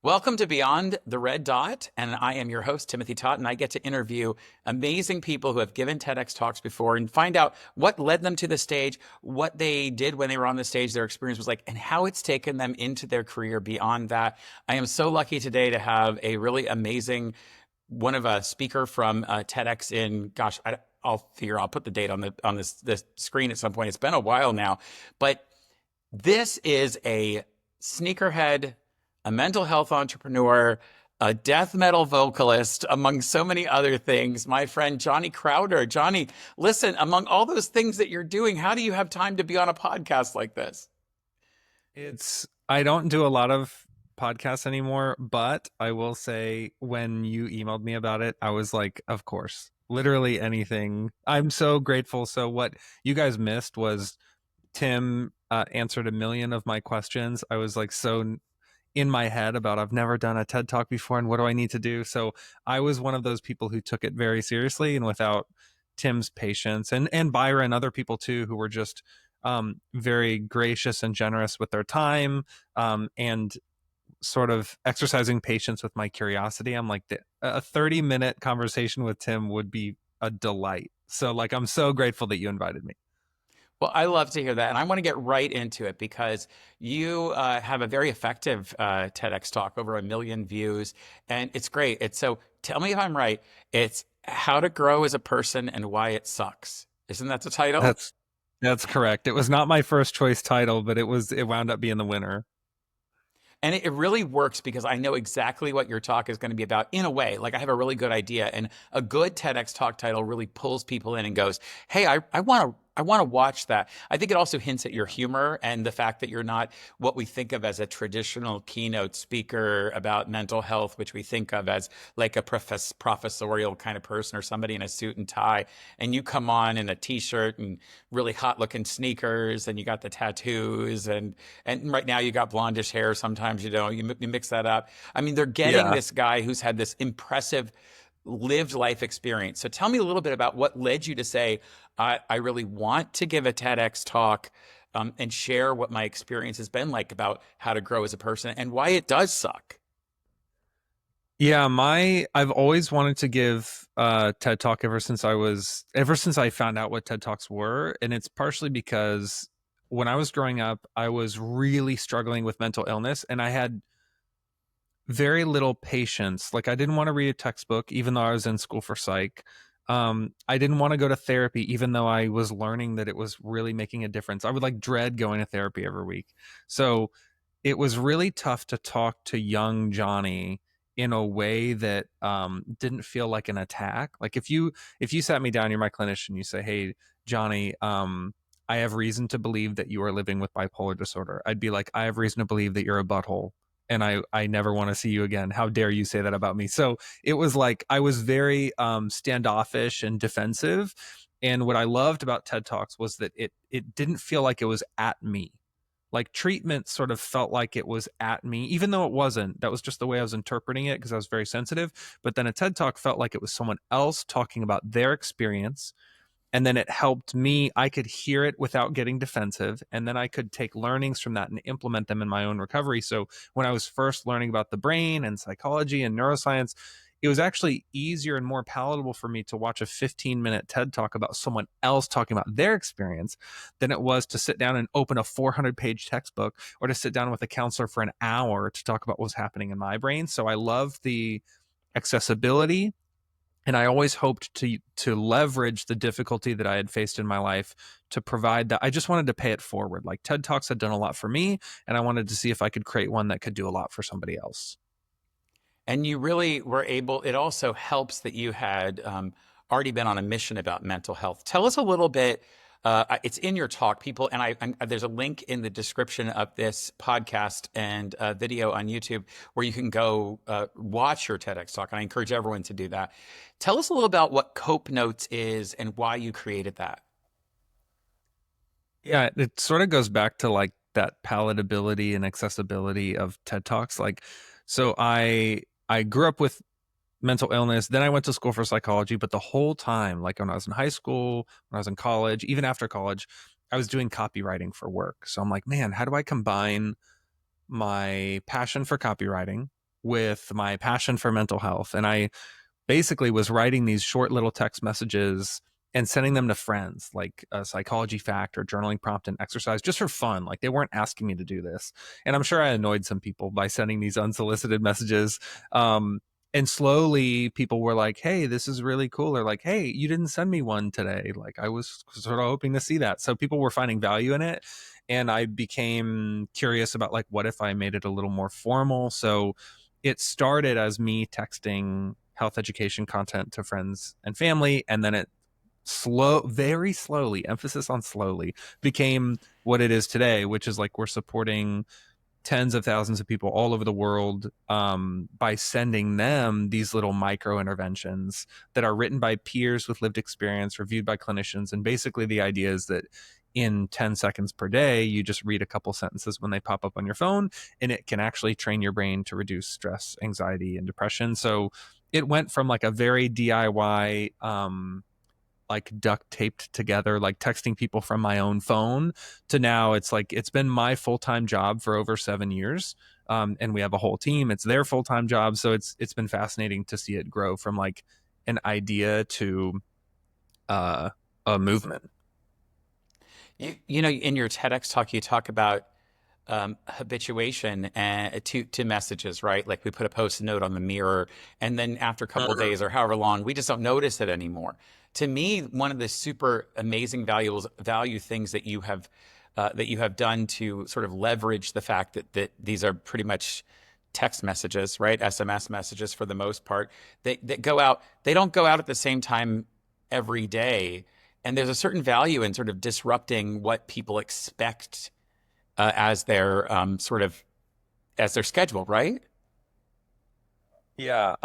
Welcome to Beyond the Red Dot, and I am your host, Timothy Totten. I get to interview amazing people who have given TEDx talks before and find out what led them to the stage, what they did when they were on the stage, their experience was like, and how it's taken them into their career beyond that. I am so lucky today to have a really amazing one of a speaker from TEDx in, gosh, I'll put the date on this screen at some point. It's been a while now, but this is a sneakerhead, a mental health entrepreneur, a death metal vocalist, among so many other things. My friend Johnny Crowder. Johnny, listen, among all those things that you're doing, how do you have time to be on a podcast like this? I don't do a lot of podcasts anymore, but I will say when you emailed me about it, I was like, of course, literally anything. I'm so grateful. So what you guys missed was Tim answered a million of my questions. I was like so in my head about I've never done a TED Talk before and what do I need to do? So I was one of those people who took it very seriously, and without Tim's patience and Byron, other people too, who were just very gracious and generous with their time, and sort of exercising patience with my curiosity. I'm like, a 30-minute conversation with Tim would be a delight. So like, I'm so grateful that you invited me. Well, I love to hear that. And I want to get right into it because you have a very effective TEDx talk, over 1 million views. And it's great. So tell me if I'm right. It's How to Grow as a Person and Why It Sucks. Isn't that the title? That's that's correct. It was not my first choice title, but it wound up being the winner. And it really works because I know exactly what your talk is going to be about in a way. Like I have a really good idea. And a good TEDx talk title really pulls people in and goes, hey, I want to watch that. I think it also hints at your humor and the fact that you're not what we think of as a traditional keynote speaker about mental health, which we think of as like a professorial kind of person or somebody in a suit and tie. And you come on in a t-shirt and really hot looking sneakers, and you got the tattoos, and right now you got blondish hair. Sometimes you don't. You mix that up. I mean, they're getting Yeah. this guy who's had this impressive lived life experience. So tell me a little bit about what led you to say, I really want to give a TEDx talk, and share what my experience has been like about how to grow as a person and why it does suck. Yeah, I've always wanted to give TED Talk ever since I found out what TED Talks were, and it's partially because when I was growing up, I was really struggling with mental illness, and I had very little patience. Like I didn't want to read a textbook even though I was in school for psych. I didn't want to go to therapy even though I was learning that it was really making a difference. I would like dread going to therapy every week. So it was really tough to talk to young Johnny in a way that didn't feel like an attack. Like if you sat me down, you're my clinician, you say, "Hey, Johnny, I have reason to believe that you are living with bipolar disorder." I'd be like, "I have reason to believe that you're a butthole, and I never want to see you again. How dare you say that about me?" So it was like I was very standoffish and defensive. And what I loved about TED Talks was that it didn't feel like it was at me. Like treatment sort of felt like it was at me, even though it wasn't. That was just the way I was interpreting it because I was very sensitive. But then a TED Talk felt like it was someone else talking about their experience, and then it helped me. I could hear it without getting defensive, and then I could take learnings from that and implement them in my own recovery. So when I was first learning about the brain and psychology and neuroscience, it was actually easier and more palatable for me to watch a 15-minute TED Talk about someone else talking about their experience than it was to sit down and open a 400-page textbook, or to sit down with a counselor for an hour to talk about what's happening in my brain. So I love the accessibility, and I always hoped to leverage the difficulty that I had faced in my life to provide that. I just wanted to pay it forward. Like TED Talks had done a lot for me, and I wanted to see if I could create one that could do a lot for somebody else. And you really were able, it also helps that you had already been on a mission about mental health. Tell us a little bit. It's in your talk, people, and there's a link in the description of this podcast and video on YouTube where you can go watch your TEDx talk. And I encourage everyone to do that. Tell us a little about what Cope Notes is and why you created that. Yeah, it sort of goes back to like that palatability and accessibility of TED Talks. Like, so I grew up with mental illness. Then I went to school for psychology, but the whole time, like when I was in high school, when I was in college, even after college, I was doing copywriting for work. So I'm like, man, how do I combine my passion for copywriting with my passion for mental health. And I basically was writing these short little text messages and sending them to friends, like a psychology fact or journaling prompt and exercise, just for fun. Like they weren't asking me to do this. And I'm sure I annoyed some people by sending these unsolicited messages. And slowly people were like, hey, this is really cool. Or like, hey, you didn't send me one today. Like I was sort of hoping to see that. So people were finding value in it. And I became curious about like, what if I made it a little more formal? So it started as me texting health education content to friends and family, and then it very slowly, emphasis on slowly, became what it is today, which is like we're supporting tens of thousands of people all over the world by sending them these little micro interventions that are written by peers with lived experience, reviewed by clinicians. And basically the idea is that in 10 seconds per day, you just read a couple sentences when they pop up on your phone, and it can actually train your brain to reduce stress, anxiety, and depression. So it went from like a very DIY, like duct taped together, like texting people from my own phone, to now it's like it's been my full-time job for over 7 years. And we have a whole team. It's their full-time job. So it's been fascinating to see it grow from like an idea to a movement. You know, in your TEDx talk, you talk about habituation and to messages, right? Like we put a post-it note on the mirror, and then after a couple of days or however long, we just don't notice it anymore. To me, one of the super amazing value things that you have done to sort of leverage the fact that these are pretty much text messages, right? SMS messages for the most part, that go out. They don't go out at the same time every day. And there's a certain value in sort of disrupting what people expect as their as their schedule, right? Yeah,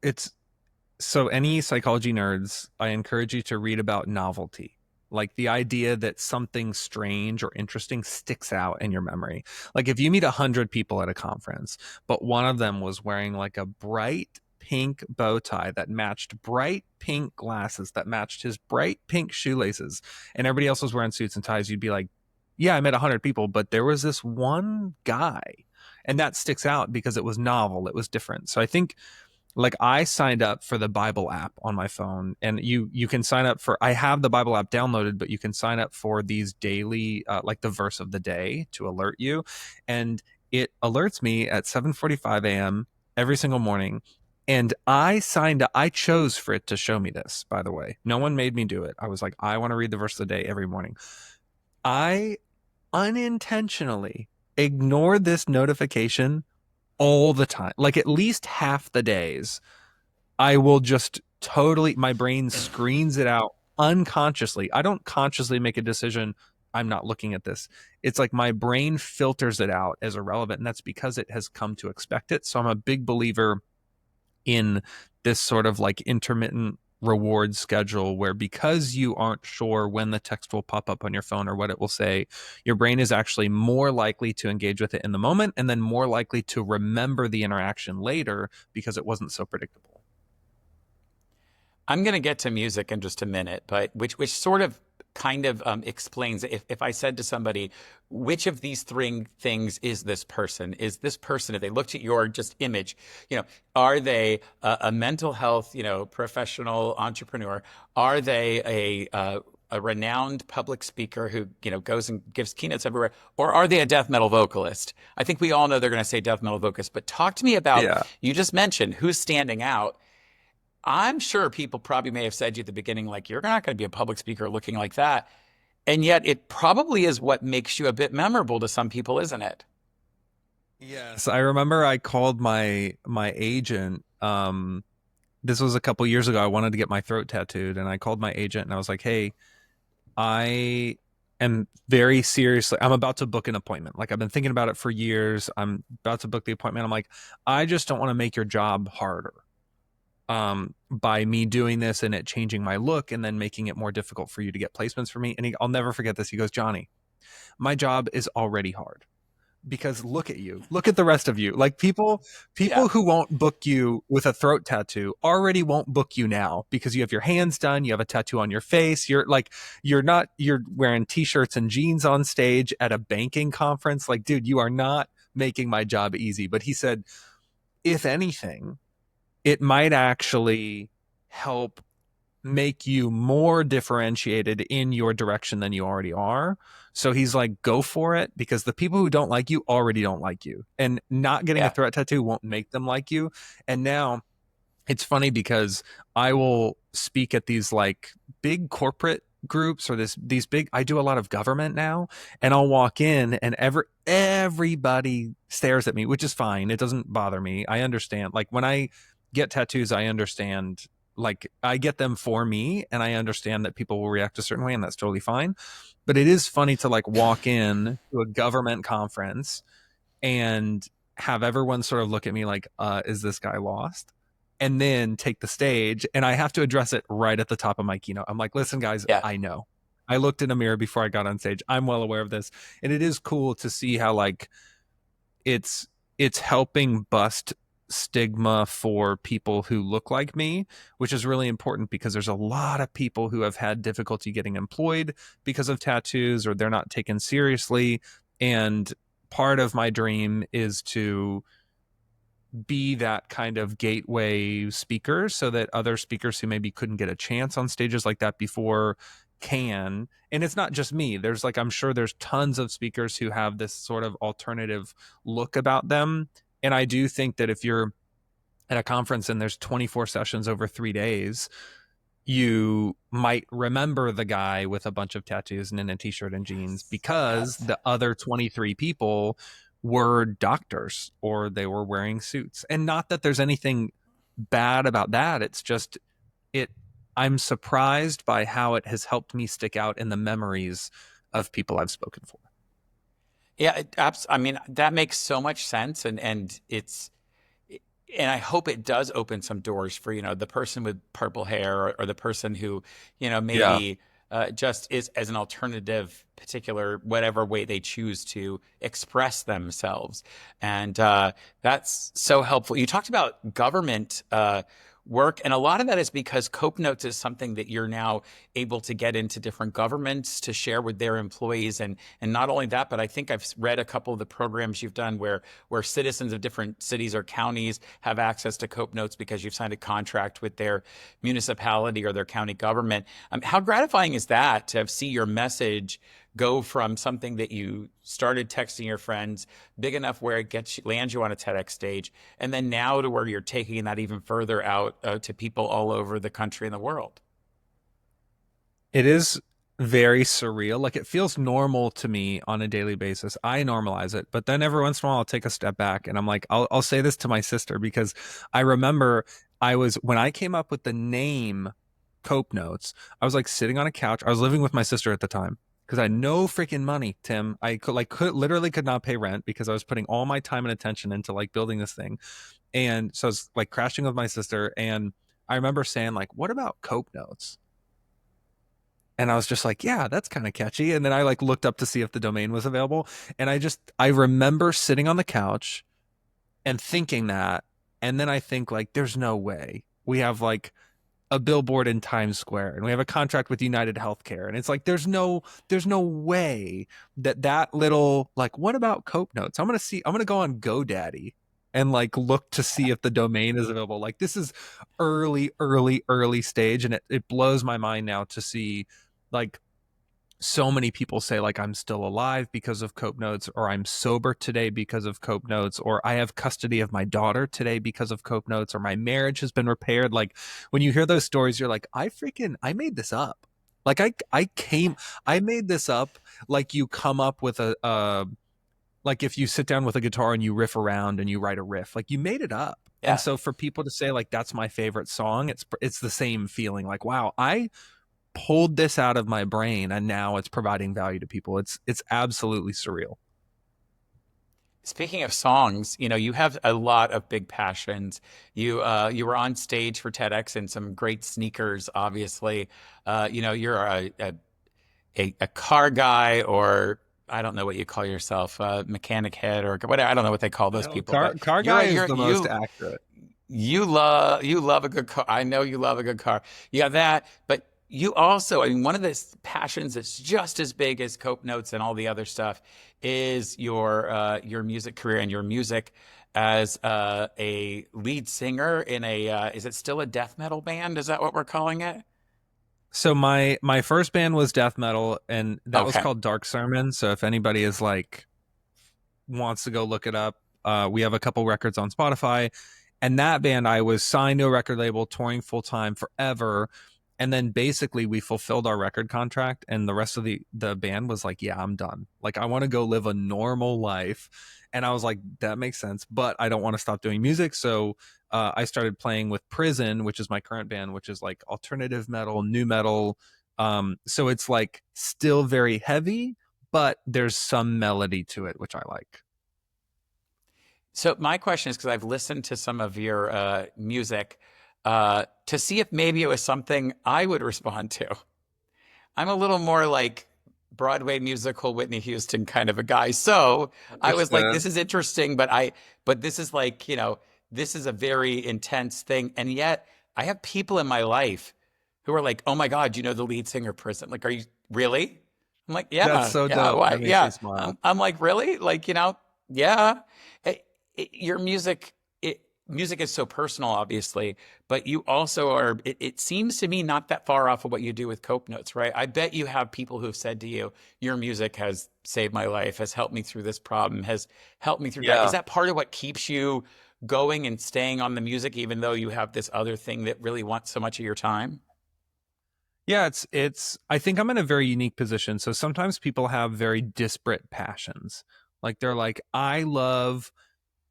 it's so any psychology nerds, I encourage you to read about novelty. Like the idea that something strange or interesting sticks out in your memory. Like if you meet 100 people at a conference, but one of them was wearing like a bright pink bow tie that matched bright pink glasses that matched his bright pink shoelaces, and everybody else was wearing suits and ties, you'd be like, yeah, I met 100 people, but there was this one guy. And that sticks out because it was novel, it was different. So I think like I signed up for the Bible app on my phone, and you can sign up for, I have the Bible app downloaded, but you can sign up for these daily like the verse of the day to alert you, and it alerts me at 7:45 a.m. every single morning. And I chose for it to show me this, by the way. No one made me do it. I was like, I want to read the verse of the day every morning. I unintentionally ignored this notification all the time. Like at least half the days, I will just totally, my brain screens it out unconsciously. I don't consciously make a decision, I'm not looking at this. It's like my brain filters it out as irrelevant. And that's because it has come to expect it. So I'm a big believer in this sort of like intermittent reward schedule, where because you aren't sure when the text will pop up on your phone or what it will say, your brain is actually more likely to engage with it in the moment, and then more likely to remember the interaction later because it wasn't so predictable. I'm going to get to music in just a minute, but which sort of kind of explains, if I said to somebody, which of these three things is this person? Is this person, if they looked at your just image, you know, are they a mental health, you know, professional entrepreneur? Are they a renowned public speaker who, you know, goes and gives keynotes everywhere? Or are they a death metal vocalist? I think we all know they're going to say death metal vocalist, but talk to me about, Yeah. you just mentioned who's standing out. I'm sure people probably may have said to you at the beginning, like, you're not going to be a public speaker looking like that. And yet it probably is what makes you a bit memorable to some people, isn't it? Yes. I remember I called my agent. This was a couple years ago. I wanted to get my throat tattooed, and I called my agent and I was like, hey, I am very seriously, I'm about to book an appointment. Like I've been thinking about it for years. I'm about to book the appointment. I'm like, I just don't want to make your job harder by me doing this and it changing my look and then making it more difficult for you to get placements for me. And I'll never forget this. He goes, Johnny, my job is already hard because look at you, look at the rest of you. Like people Yeah. who won't book you with a throat tattoo already won't book you now because you have your hands done, you have a tattoo on your face, you're wearing t-shirts and jeans on stage at a banking conference. Like, dude, you are not making my job easy. But he said, if anything, it might actually help make you more differentiated in your direction than you already are. So he's like, go for it, because the people who don't like you already don't like you. And not getting a Yeah. threat tattoo won't make them like you. And now it's funny because I will speak at these like big corporate groups or these big, I do a lot of government now, and I'll walk in and everybody stares at me, which is fine. It doesn't bother me. I understand. Like when I get tattoos, I understand, like I get them for me, and I understand that people will react a certain way, and that's totally fine. But it is funny to like walk in to a government conference and have everyone sort of look at me like, is this guy lost? And then take the stage, and I have to address it right at the top of my keynote. I'm like, listen, guys, Yeah. I know. I looked in a mirror before I got on stage. I'm well aware of this. And it is cool to see how like it's helping bust stigma for people who look like me, which is really important because there's a lot of people who have had difficulty getting employed because of tattoos, or they're not taken seriously. And part of my dream is to be that kind of gateway speaker so that other speakers who maybe couldn't get a chance on stages like that before can. And it's not just me. There's like, I'm sure there's tons of speakers who have this sort of alternative look about them. And I do think that if you're at a conference and there's 24 sessions over 3 days, you might remember the guy with a bunch of tattoos and in a t-shirt and jeans because Yes. the other 23 people were doctors or they were wearing suits. And not that there's anything bad about that. It's just it I'm surprised by how it has helped me stick out in the memories of people I've spoken for. Yeah. I mean, that makes so much sense. And I hope it does open some doors for, the person with purple hair, or the person who, Yeah. maybe just is as an alternative, particular, whatever way they choose to express themselves. And that's so helpful. You talked about government work, and a lot of that is because Cope Notes is something that you're now able to get into different governments to share with their employees. And not only that, but I think I've read a couple of the programs you've done where citizens of different cities or counties have access to Cope Notes because you've signed a contract with their municipality or their county government. How gratifying is that to see your message go from something that you started texting your friends, big enough where it lands you on a TEDx stage, and then now to where you're taking that even further out to people all over the country and the world? It is very surreal. Like it feels normal to me on a daily basis. I normalize it, but then every once in a while I'll take a step back and I'm like, I'll say this to my sister because I remember when I came up with the name Cope Notes, I was like sitting on a couch. I was living with my sister at the time because I had no freaking money, Tim. I literally could not pay rent because I was putting all my time and attention into like building this thing. And so I was like crashing with my sister, and I remember saying like, what about Cope Notes? And I was just like, yeah, that's kind of catchy. And then I like looked up to see if the domain was available. And I remember sitting on the couch and thinking that. And then I think like, there's no way we have like a billboard in Times Square and we have a contract with United Healthcare. And it's like, there's no way that little, like, what about Cope Notes? I'm going to go on GoDaddy and like look to see if the domain is available. Like this is early stage. And it blows my mind now to see like so many people say like I'm still alive because of Cope Notes, or I'm sober today because of Cope Notes, or I have custody of my daughter today because of Cope Notes, or my marriage has been repaired. Like when you hear those stories, you're like, I made this up. Like I made this up. Like you come up with like if you sit down with a guitar and you riff around and you write a riff, like you made it up. And Yeah. so for people to say like that's my favorite song, it's the same feeling. Like wow, I pulled this out of my brain and now it's providing value to people. It's absolutely surreal. Speaking of songs, you have a lot of big passions. You were on stage for TEDx in some great sneakers, obviously. You're a car guy, or I don't know what you call yourself, mechanic head or whatever. I don't know what they call those No, people, but car you're guy a, is you're the most you accurate. you love a good car. I know you love a good car. You got that, but you also, I mean, one of the passions that's just as big as Cope Notes and all the other stuff is your music career and your music. as a lead singer in a is it still a death metal band? Is that what we're calling it? So my first band was death metal, and that was Okay. called Dark Sermon. So if anybody is like wants to go look it up, we have a couple records on Spotify. And that band, I was signed to a record label, touring full time forever. And then basically we fulfilled our record contract, and the rest of the band was like, yeah, I'm done. Like, I want to go live a normal life. And I was like, that makes sense, but I don't want to stop doing music. So I started playing with Prison, which is my current band, which is like alternative metal, new metal. So it's like still very heavy, but there's some melody to it, which I like. So my question is because I've listened to some of your music to see if maybe it was something I would respond to. I'm a little more like Broadway musical Whitney Houston kind of a guy. So I was like, Understand. this is interesting, but this is like, this is a very intense thing. And yet I have people in my life who are like, oh my God, you know the lead singer Prison? Like, are you really? I'm like, That's yeah, so yeah, dope. why? That makes me Yeah. smile. I'm like, really? Like, yeah. Your music is so personal, obviously, but you also are, it seems to me not that far off of what you do with Cope Notes, right? I bet you have people who've said to you, your music has saved my life, has helped me through this problem, has helped me through that. Is Yeah. that part of what keeps you going and staying on the music, even though you have this other thing that really wants so much of your time? Yeah, it's I think I'm in a very unique position. So sometimes people have very disparate passions. Like they're like, I love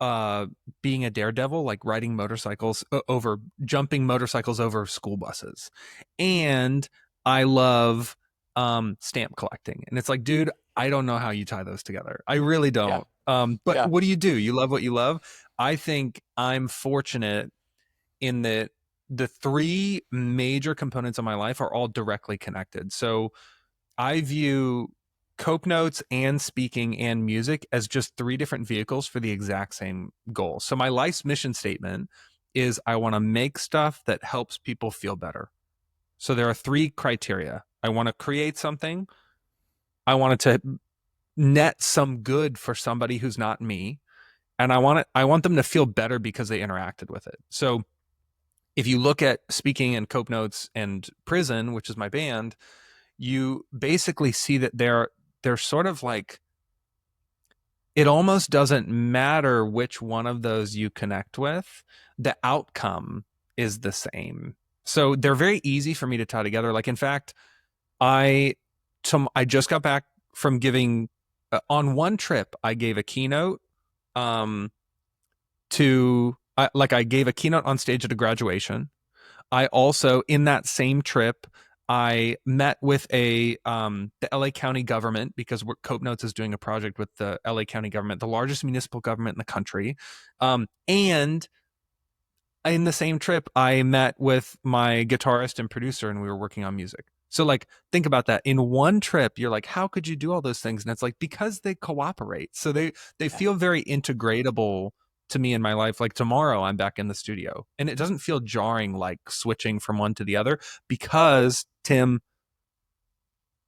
uh being a daredevil, like riding motorcycles over jumping motorcycles over school buses. And I love stamp collecting. And it's like, dude, I don't know how you tie those together. I really Yeah. don't. But Yeah. what do? You love what you love. I think I'm fortunate in that the three major components of my life are all directly connected. So I view Cope Notes and speaking and music as just three different vehicles for the exact same goal. So my life's mission statement is I want to make stuff that helps people feel better. So there are three criteria. I want to create something. I want it to net some good for somebody who's not me. And I want them to feel better because they interacted with it. So if you look at speaking and Cope Notes and Prison, which is my band, you basically see that they're sort of like, it almost doesn't matter which one of those you connect with, the outcome is the same. So they're very easy for me to tie together. Like, in fact, I I just got back from giving on one trip I gave a keynote um I gave a keynote on stage at a graduation. I also, in that same trip, I met with the LA County government, because Cope Notes is doing a project with the LA County government, the largest municipal government in the country. And in the same trip, I met with my guitarist and producer, and we were working on music. So, like, think about that. In one trip, you're like, how could you do all those things? And it's like, because they cooperate. So they Yeah. feel very integratable to me in my life. Like, tomorrow I'm back in the studio, and it doesn't feel jarring, like switching from one to the other, because Tim,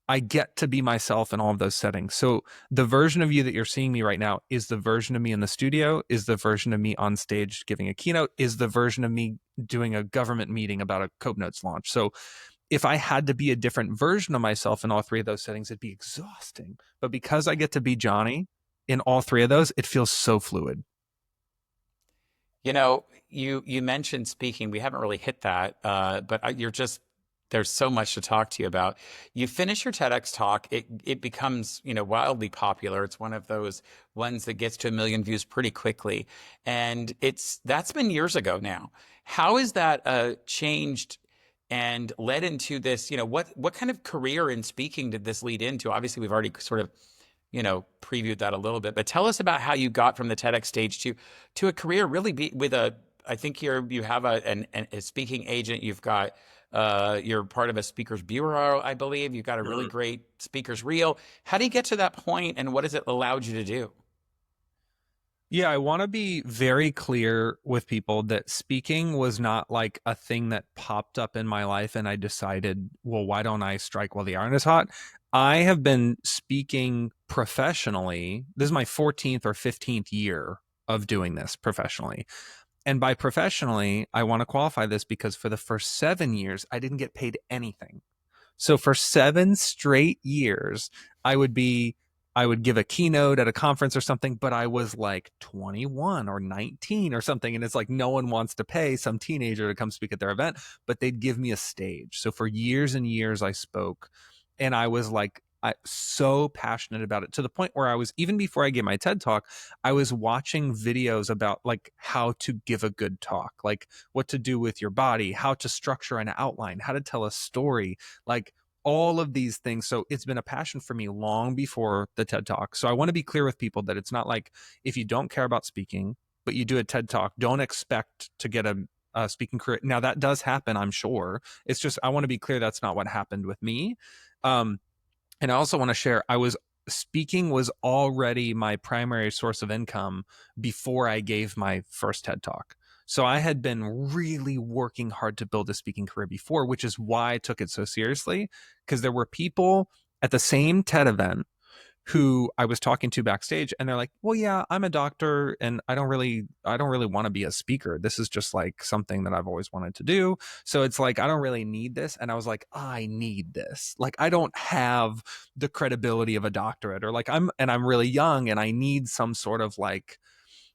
I get to be myself in all of those settings. So the version of you that you're seeing me right now is the version of me in the studio, is the version of me on stage giving a keynote, is the version of me doing a government meeting about a Cope Notes launch. So if I had to be a different version of myself in all three of those settings, it'd be exhausting. But because I get to be Johnny in all three of those, it feels so fluid. You mentioned speaking. We haven't really hit that, but you're just there's so much to talk to you about. You finish your TEDx talk, it becomes wildly popular. It's one of those ones that gets to 1 million views pretty quickly, and that's been years ago now. How has that changed and led into this? What kind of career in speaking did this lead into? Obviously, we've already sort of previewed that a little bit. But tell us about how you got from the TEDx stage to a career really with a. I think you have a speaking agent. You've got you're part of a speakers bureau, I believe. You've got a really great speakers reel. How do you get to that point, and what has it allowed you to do? Yeah, I want to be very clear with people that speaking was not like a thing that popped up in my life and I decided, well, why don't I strike while the iron is hot? I have been speaking professionally. This is my 14th or 15th year of doing this professionally. And by professionally, I want to qualify this because for the first 7 years, I didn't get paid anything. So for 7 straight years, I would be I would give a keynote at a conference or something, but I was like 21 or 19 or something. And it's like no one wants to pay some teenager to come speak at their event, but they'd give me a stage. So for years and years, I spoke, and I was like, so passionate about it to the point where I was, even before I gave my TED talk, I was watching videos about like how to give a good talk, like what to do with your body, how to structure an outline, how to tell a story, like all of these things. So it's been a passion for me long before the TED Talk. So I want to be clear with people that it's not like if you don't care about speaking, but you do a TED Talk, don't expect to get a speaking career. Now that does happen, I'm sure. It's just, I want to be clear that's not what happened with me. And I also want to share, speaking was already my primary source of income before I gave my first TED Talk. So I had been really working hard to build a speaking career before, which is why I took it so seriously, because there were people at the same TED event who I was talking to backstage, and they're like, well, yeah, I'm a doctor and I don't really want to be a speaker. This is just like something that I've always wanted to do. So it's like, I don't really need this. And I was like, I need this. Like, I don't have the credibility of a doctorate, or like I'm really young and I need some sort of like,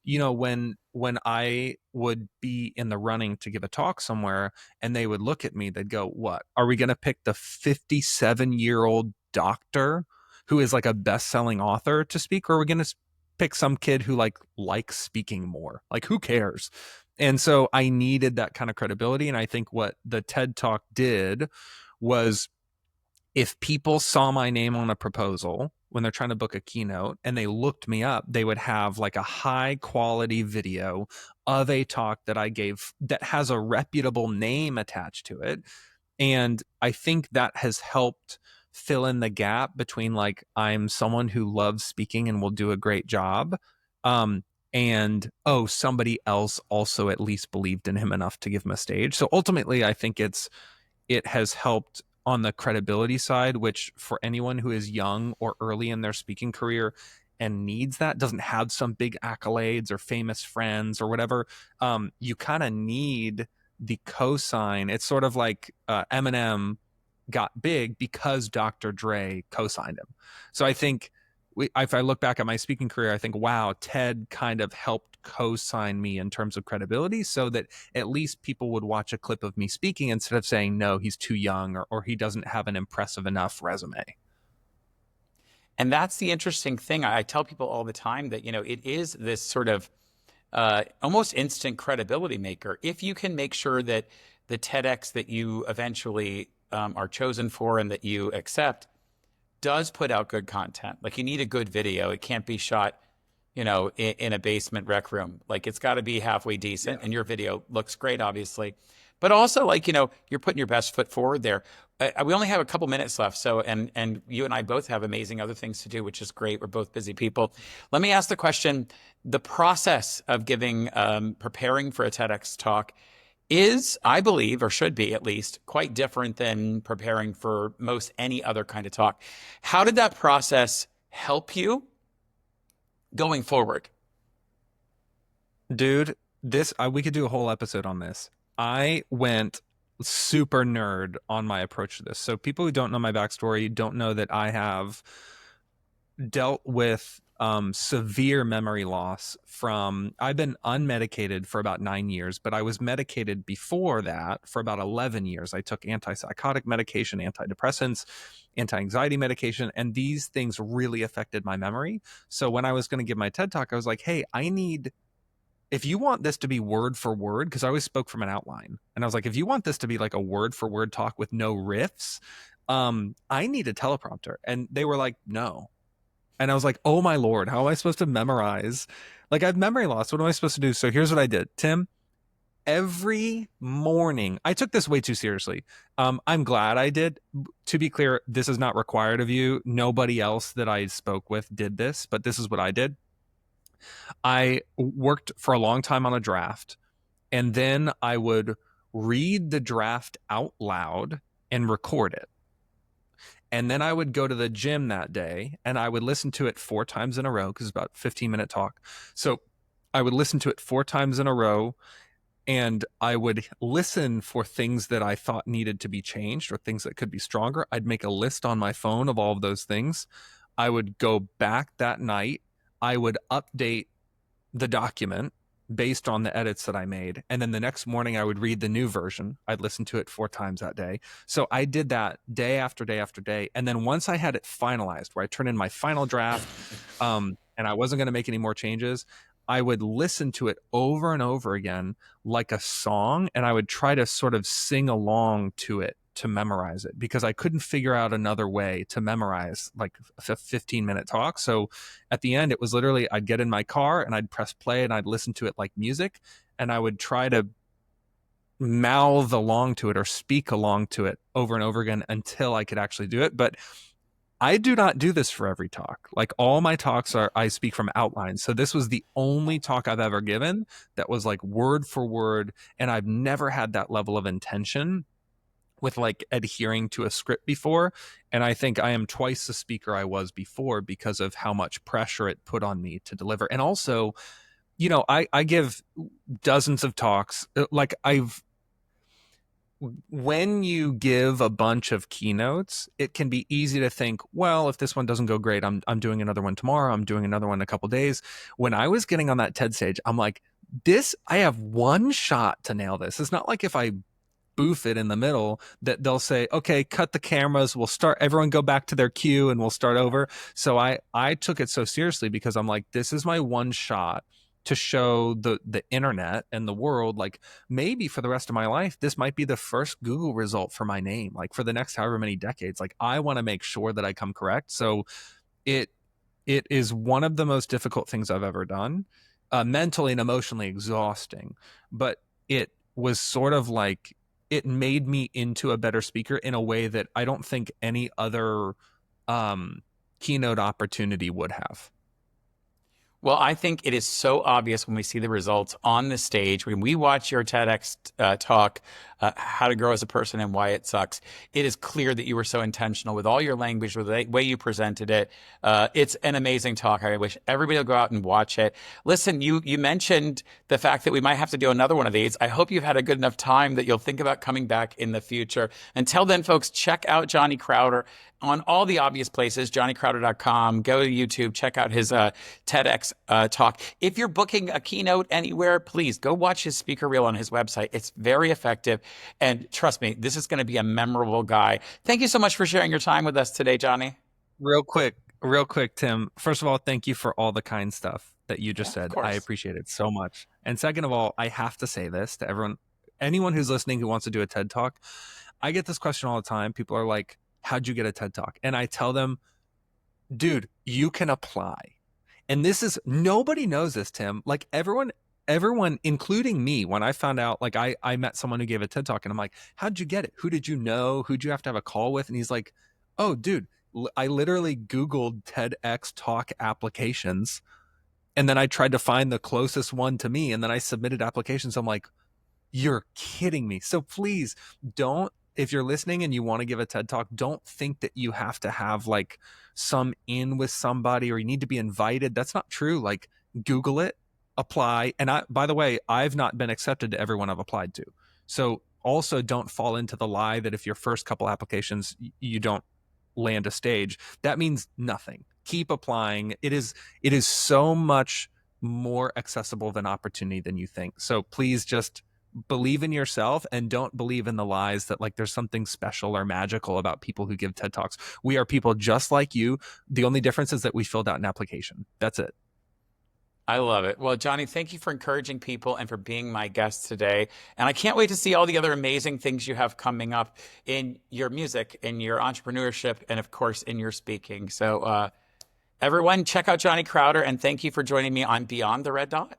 when I would be in the running to give a talk somewhere and they would look at me, they'd go, what, are we going to pick the 57-year-old doctor who is like a best-selling author to speak, or are we going to pick some kid who likes speaking more? Like, who cares? And so I needed that kind of credibility. And I think what the TED Talk did was, if people saw my name on a proposal when they're trying to book a keynote and they looked me up, they would have like a high quality video of a talk that I gave that has a reputable name attached to it. And I think that has helped fill in the gap between like, I'm someone who loves speaking and will do a great job. And somebody else also at least believed in him enough to give him a stage. So ultimately, I think it has helped on the credibility side, which for anyone who is young or early in their speaking career and needs that, doesn't have some big accolades or famous friends or whatever, you kind of need the cosign. It's sort of like Eminem got big because Dr. Dre co-signed him. So I think if I look back at my speaking career, I think, wow, TED kind of helped co-sign me in terms of credibility, so that at least people would watch a clip of me speaking instead of saying, no, he's too young, or he doesn't have an impressive enough resume. And that's the interesting thing. I tell people all the time that, it is this sort of almost instant credibility maker. If you can make sure that the TEDx that you eventually are chosen for and that you accept does put out good content. Like, you need a good video. It can't be shot, in a basement rec room. Like, it's got to be halfway decent. Yeah. And your video looks great, obviously. But also, like, you're putting your best foot forward there. We only have a couple minutes left. So, and you and I both have amazing other things to do, which is great. We're both busy people. Let me ask the question. The process of preparing for a TEDx talk is, I believe, or should be at least, quite different than preparing for most any other kind of talk. How did that process help you going forward? Dude, we could do a whole episode on this. I went super nerd on my approach to this. So people who don't know my backstory don't know that I have dealt with severe memory loss I've been unmedicated for about 9 years, but I was medicated before that for about 11 years. I took antipsychotic medication, antidepressants, anti-anxiety medication, and these things really affected my memory. So when I was going to give my TED Talk, I was like, hey, if you want this to be word for word, because I always spoke from an outline, and I was like, if you want this to be like a word for word talk with no riffs, I need a teleprompter. And they were like, no. And I was like, oh my Lord, how am I supposed to memorize? Like, I have memory loss. What am I supposed to do? So here's what I did. Tim, every morning, I took this way too seriously. I'm glad I did. To be clear, this is not required of you. Nobody else that I spoke with did this, but this is what I did. I worked for a long time on a draft, and then I would read the draft out loud and record it. And then I would go to the gym that day and I would listen to it 4 times in a row, because it's about a 15-minute talk. So I would listen to it 4 times in a row, and I would listen for things that I thought needed to be changed or things that could be stronger. I'd make a list on my phone of all of those things. I would go back that night. I would update the document based on the edits that I made. And then the next morning I would read the new version. I'd listen to it 4 times that day. So I did that day after day after day. And then once I had it finalized, where I turned in my final draft, and I wasn't going to make any more changes, I would listen to it over and over again like a song, and I would try to sort of sing along to it to memorize it, because I couldn't figure out another way to memorize like a 15-minute talk. So at the end, it was literally, I'd get in my car and I'd press play and I'd listen to it like music, and I would try to mouth along to it or speak along to it over and over again until I could actually do it. But I do not do this for every talk. Like, all my talks are, I speak from outlines. So this was the only talk I've ever given that was like word for word. And I've never had that level of intention with like adhering to a script before. And I think I am twice the speaker I was before because of how much pressure it put on me to deliver. And also, I give dozens of talks. Like, when you give a bunch of keynotes, it can be easy to think, well, if this one doesn't go great, I'm doing another one tomorrow. I'm doing another one in a couple days. When I was getting on that TED stage, I'm like, I have one shot to nail this. It's not like if I boof it in the middle that they'll say, okay, cut the cameras, we'll start, everyone go back to their queue and we'll start over. So I took it so seriously because I'm like, this is my one shot to show the internet and the world, like, maybe for the rest of my life, this might be the first Google result for my name, like for the next however many decades. Like, I want to make sure that I come correct. So it is one of the most difficult things I've ever done, mentally and emotionally exhausting, but it was sort of like, it made me into a better speaker in a way that I don't think any other keynote opportunity would have. Well, I think it is so obvious when we see the results on the stage. When we watch your TEDx talk, How to Grow as a Person and Why It Sucks, it is clear that you were so intentional with all your language, with the way you presented it. It's an amazing talk. I wish everybody will go out and watch it. Listen, you mentioned the fact that we might have to do another one of these. I hope you've had a good enough time that you'll think about coming back in the future. Until then, folks, check out Johnny Crowder on all the obvious places, johnnycrowder.com. Go to YouTube, check out his TEDx talk. If you're booking a keynote anywhere, please go watch his speaker reel on his website. It's very effective. And trust me, this is going to be a memorable guy. Thank you so much for sharing your time with us today, Johnny. Real quick, Tim. First of all, thank you for all the kind stuff that you just said. I appreciate it so much. And second of all, I have to say this to anyone who's listening who wants to do a TED Talk. I get this question all the time. People are like, how'd you get a TED Talk? And I tell them, dude, you can apply. And nobody knows this, Tim. Like, everyone, including me, when I found out, like, I met someone who gave a TED Talk and I'm like, how'd you get it? Who did you know? Who'd you have to have a call with? And he's like, oh, dude, I literally Googled TEDx talk applications. And then I tried to find the closest one to me. And then I submitted applications. I'm like, you're kidding me. So please don't, if you're listening and you want to give a TED Talk, don't think that you have to have like some in with somebody or you need to be invited. That's not true. Like, Google it, apply. And by the way, I've not been accepted to everyone I've applied to. So also don't fall into the lie that if your first couple applications, you don't land a stage. That means nothing. Keep applying. It is so much more accessible of an opportunity than you think. So please just believe in yourself and don't believe in the lies that like there's something special or magical about people who give TED Talks. We are people just like you. The only difference is that we filled out an application. That's it. I love it. Well, Johnny, thank you for encouraging people and for being my guest today. And I can't wait to see all the other amazing things you have coming up in your music, in your entrepreneurship, and of course, in your speaking. So everyone, check out Johnny Crowder, and thank you for joining me on Beyond the Red Dot.